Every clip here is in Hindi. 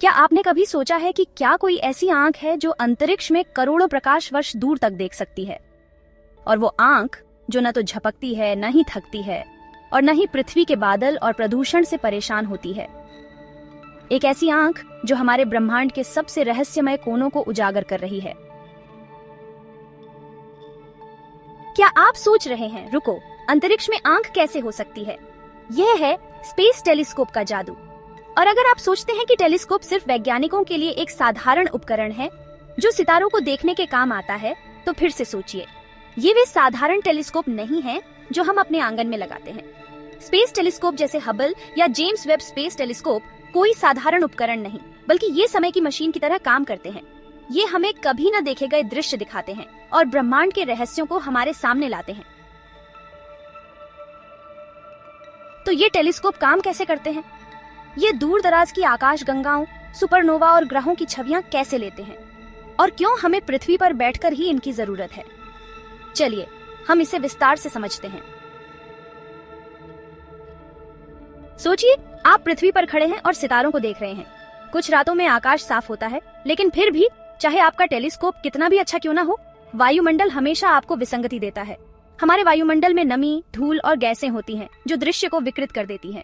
क्या आपने कभी सोचा है कि क्या कोई ऐसी आंख है जो अंतरिक्ष में करोड़ों प्रकाश वर्ष दूर तक देख सकती है? और वो आंख जो न तो झपकती है, न ही थकती है, और न ही पृथ्वी के बादल और प्रदूषण से परेशान होती है। एक ऐसी आंख जो हमारे ब्रह्मांड के सबसे रहस्यमय कोनों को उजागर कर रही है। क्या आप सोच रहे हैं, रुको, अंतरिक्ष में आंख कैसे हो सकती है? यह है स्पेस टेलीस्कोप का जादू। और अगर आप सोचते हैं कि टेलीस्कोप सिर्फ वैज्ञानिकों के लिए एक साधारण उपकरण है जो सितारों को देखने के काम आता है, तो फिर से सोचिए, ये वे साधारण टेलीस्कोप नहीं हैं जो हम अपने आंगन में लगाते हैं। स्पेस टेलीस्कोप जैसे हबल या जेम्स वेब स्पेस टेलीस्कोप कोई साधारण उपकरण नहीं, बल्कि ये समय की मशीन की तरह काम करते हैं। ये हमें कभी न देखे गए दृश्य दिखाते हैं और ब्रह्मांड के रहस्यों को हमारे सामने लाते हैं। तो ये टेलीस्कोप काम कैसे करते हैं? ये दूर दराज की आकाश गंगाओं, सुपरनोवा और ग्रहों की छवियां कैसे लेते हैं? और क्यों हमें पृथ्वी पर बैठकर ही इनकी जरूरत है? चलिए हम इसे विस्तार से समझते हैं। सोचिए, आप पृथ्वी पर खड़े हैं और सितारों को देख रहे हैं। कुछ रातों में आकाश साफ होता है, लेकिन फिर भी चाहे आपका टेलीस्कोप कितना भी अच्छा क्यों ना हो, वायुमंडल हमेशा आपको विसंगति देता है। हमारे वायुमंडल में नमी, धूल और गैसें होती हैं जो दृश्य को विकृत कर देती हैं।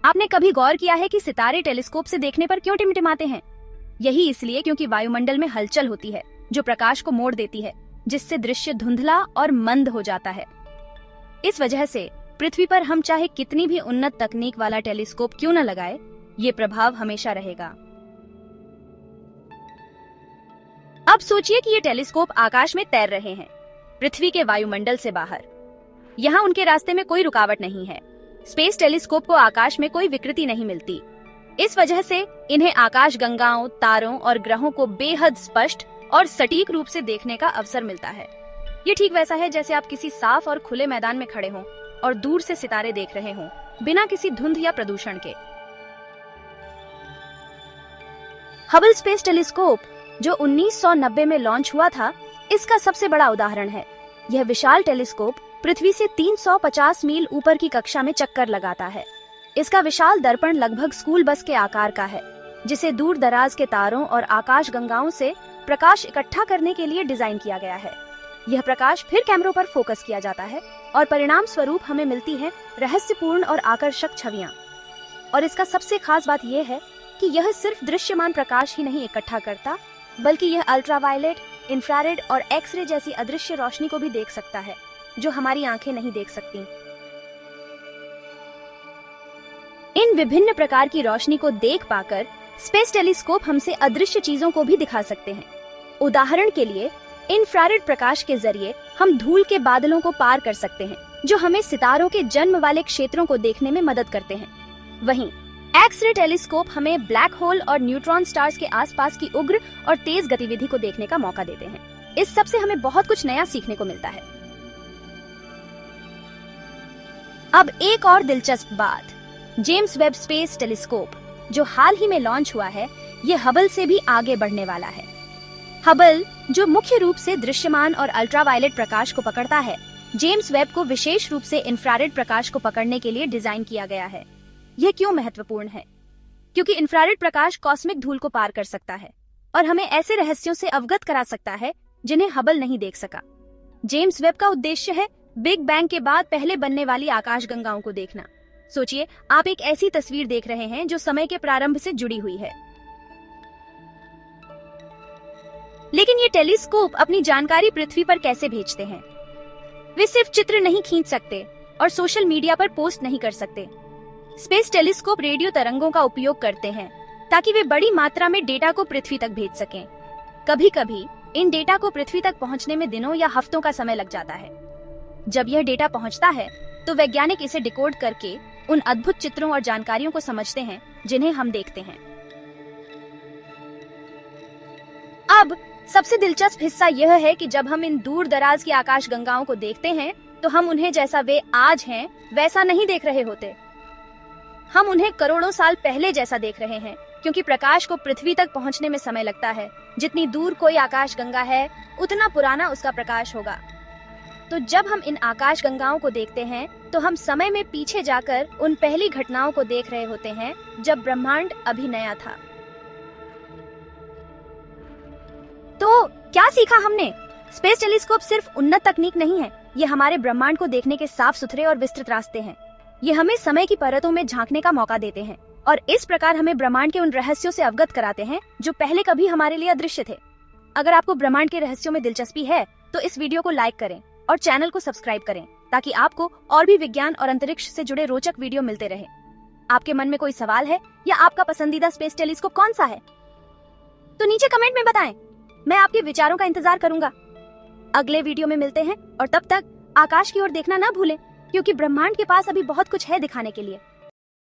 आपने कभी गौर किया है कि सितारे टेलीस्कोप से देखने पर क्यों टिमटिमाते हैं? यही इसलिए क्योंकि वायुमंडल में हलचल होती है जो प्रकाश को मोड़ देती है, जिससे दृश्य धुंधला और मंद हो जाता है। इस वजह से पृथ्वी पर हम चाहे कितनी भी उन्नत तकनीक वाला टेलीस्कोप क्यों न लगाए, ये प्रभाव हमेशा रहेगा। अब सोचिए कि ये टेलीस्कोप आकाश में तैर रहे हैं, पृथ्वी के वायुमंडल से बाहर। यहाँ उनके रास्ते में कोई रुकावट नहीं है। स्पेस टेलीस्कोप को आकाश में कोई विकृति नहीं मिलती। इस वजह से इन्हें आकाश गंगाओं, तारों और ग्रहों को बेहद स्पष्ट और सटीक रूप से देखने का अवसर मिलता है। ये ठीक वैसा है जैसे आप किसी साफ और खुले मैदान में खड़े हों और दूर से सितारे देख रहे हों, बिना किसी धुंध या प्रदूषण के। हबल स्पेस टेलीस्कोप जो 1990 में लॉन्च हुआ था, इसका सबसे बड़ा उदाहरण है। यह विशाल टेलीस्कोप पृथ्वी से 350 मील ऊपर की कक्षा में चक्कर लगाता है। इसका विशाल दर्पण लगभग स्कूल बस के आकार का है, जिसे दूर दराज के तारों और आकाश गंगाओं से प्रकाश इकट्ठा करने के लिए डिजाइन किया गया है। यह प्रकाश फिर कैमरों पर फोकस किया जाता है और परिणाम स्वरूप हमें मिलती है रहस्यपूर्ण और आकर्षक छवियां। और इसका सबसे खास बात यह है कि यह सिर्फ दृश्यमान प्रकाश ही नहीं इकट्ठा करता, बल्कि यह अल्ट्रावायलेट, इंफ्रारेड और एक्सरे जैसी अदृश्य रोशनी को भी देख सकता है, जो हमारी आंखें नहीं देख सकती। इन विभिन्न प्रकार की रोशनी को देख पाकर स्पेस टेलीस्कोप हमसे अदृश्य चीजों को भी दिखा सकते हैं। उदाहरण के लिए, इंफ्रारेड प्रकाश के जरिए हम धूल के बादलों को पार कर सकते हैं, जो हमें सितारों के जन्म वाले क्षेत्रों को देखने में मदद करते हैं। वहीं एक्सरे टेलीस्कोप हमें ब्लैक होल और न्यूट्रॉन स्टार्स के आसपास की उग्र और तेज गतिविधि को देखने का मौका देते हैं। इस सब से हमें बहुत कुछ नया सीखने को मिलता है। अब एक और दिलचस्प बात, जेम्स वेब स्पेस टेलीस्कोप जो हाल ही में लॉन्च हुआ है, ये हबल से भी आगे बढ़ने वाला है। हबल, जो मुख्य रूप से दृश्यमान और अल्ट्रावायलेट प्रकाश को पकड़ता है, जेम्स वेब को विशेष रूप से इंफ्रारेड प्रकाश को पकड़ने के लिए डिजाइन किया गया है। यह क्यों महत्वपूर्ण है? क्योंकि इंफ्रारेड प्रकाश कॉस्मिक धूल को पार कर सकता है और हमें ऐसे रहस्यों से अवगत करा सकता है जिन्हें हबल नहीं देख सका। जेम्स वेब का उद्देश्य है बिग बैंग के बाद पहले बनने वाली आकाश गंगाओं को देखना। सोचिए, आप एक ऐसी तस्वीर देख रहे हैं जो समय के प्रारंभ से जुड़ी हुई है। लेकिन ये टेलीस्कोप अपनी जानकारी पृथ्वी पर कैसे भेजते हैं? वे सिर्फ चित्र नहीं खींच सकते और सोशल मीडिया पर पोस्ट नहीं कर सकते। स्पेस टेलीस्कोप रेडियो तरंगों का उपयोग करते हैं ताकि वे बड़ी मात्रा में डेटा को पृथ्वी तक भेज सकें। कभी कभी इन डेटा को पृथ्वी तक पहुंचने में दिनों या हफ्तों का समय लग जाता है। जब यह डेटा पहुंचता है तो वैज्ञानिक इसे डिकोड करके उन अद्भुत चित्रों और जानकारियों को समझते हैं जिन्हें हम देखते हैं। अब सबसे दिलचस्प हिस्सा यह है कि जब हम इन दूर दराज की आकाश गंगाओं को देखते हैं तो हम उन्हें जैसा वे आज हैं वैसा नहीं देख रहे होते। हम उन्हें करोड़ों साल पहले जैसा देख रहे हैं, क्योंकि प्रकाश को पृथ्वी तक पहुंचने में समय लगता है। जितनी दूर कोई आकाश गंगा है, उतना पुराना उसका प्रकाश होगा। तो जब हम इन आकाश गंगाओं को देखते हैं तो हम समय में पीछे जाकर उन पहली घटनाओं को देख रहे होते हैं जब ब्रह्मांड अभी नया था। तो क्या सीखा हमने? स्पेस टेलीस्कोप सिर्फ उन्नत तकनीक नहीं है, ये हमारे ब्रह्मांड को देखने के साफ सुथरे और विस्तृत रास्ते हैं। ये हमें समय की परतों में झांकने का मौका देते हैं और इस प्रकार हमें ब्रह्मांड के उन रहस्यों से अवगत कराते हैं जो पहले कभी हमारे लिए अदृश्य थे। अगर आपको ब्रह्मांड के रहस्यों में दिलचस्पी है तो इस वीडियो को लाइक करें और चैनल को सब्सक्राइब करें ताकि आपको और भी विज्ञान और अंतरिक्ष से जुड़े रोचक वीडियो मिलते रहे। आपके मन में कोई सवाल है या आपका पसंदीदा स्पेस टेलीस्कोप कौन सा है? तो नीचे कमेंट में बताएं। मैं आपके विचारों का इंतजार करूंगा। अगले वीडियो में मिलते हैं और तब तक आकाश की ओर देखना ना भूलें, क्योंकि ब्रह्मांड के पास अभी बहुत कुछ है दिखाने के लिए।